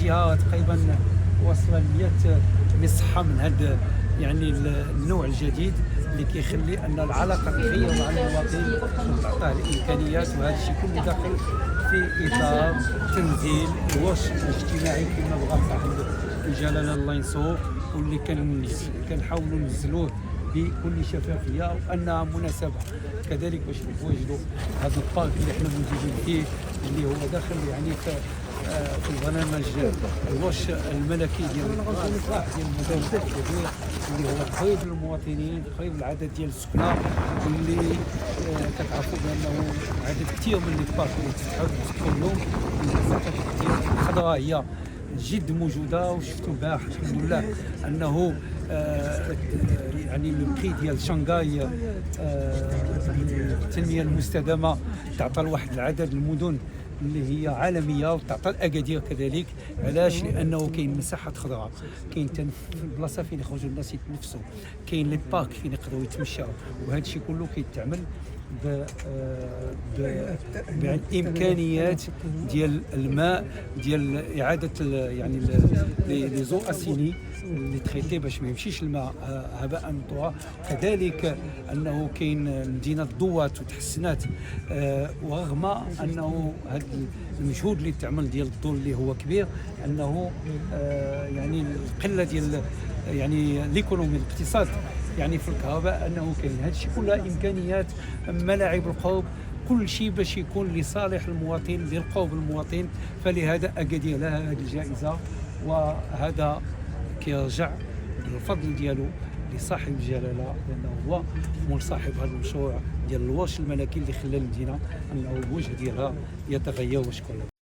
فيها تقريبا واصله 100 مصحه من هذا يعني النوع الجديد اللي كيخلي ان العلاقه الخير مع المواطن تعطيه الامكانيات، وهذا الشيء كله داخل في اطار تنزيل الوش الاجتماعي كما بغى صاحب الجلاله الله ينصرو، واللي كنحاولوا ننزلوه بكل شفافيه، وانها مناسبه كذلك باش نتواجدوا هذا البارك اللي احنا موجودين فيه، اللي هو داخل يعني في البرنامج الوش الملكي ديال الاصلاح ديال المدن الكبير، اللي هو قريب للمواطنين، قريب للعدد ديال السكنى، واللي كتعرفوا بانه عدد كثير من لي بارك اللي تفتحوا اليوم، المساحات ديال الخضراء هي جد موجوده. وشفتوا البارح الحمد لله انه يعني البري ديال شنغهاي التنميه المستدامه تعطى لواحد العدد المدن اللي هي عالميه، وتعطى الاكادير كذلك. علاش؟ لانه كاين مساحات خضراء، كاين البلاصه فين يخرجوا الناس يتنفسوا، كاين لي بارك فين يقدروا يتمشاو، وهذا الشيء كله كيتعمل بامكانيات ديال الماء، ديال اعاده يعني لي زو اسيني اللي تريتي باش ما يمشيش الماء هباء منثورا. كذلك انه كاين مدينه ضوات وتحسنات، ورغم انه هذا المجهود اللي تعمل ديال الضوء اللي هو كبير، انه يعني القله ديال يعني ليكونومي الاقتصاد يعني في الكهرباء، انه كاين هذا الشيء كلها امكانيات، ملاعب القرب، كل شيء باش يكون لصالح المواطن للقرب المواطن. فلهذا اكادير لها هذه الجائزه، وهذا كيرجع الفضل ديالو لصاحب الجلاله، لانه هو مول صاحب هذا المشروع ديال الوش الملكي اللي خلى المدينه انه الوجه ديالها يتغير. وشكرا.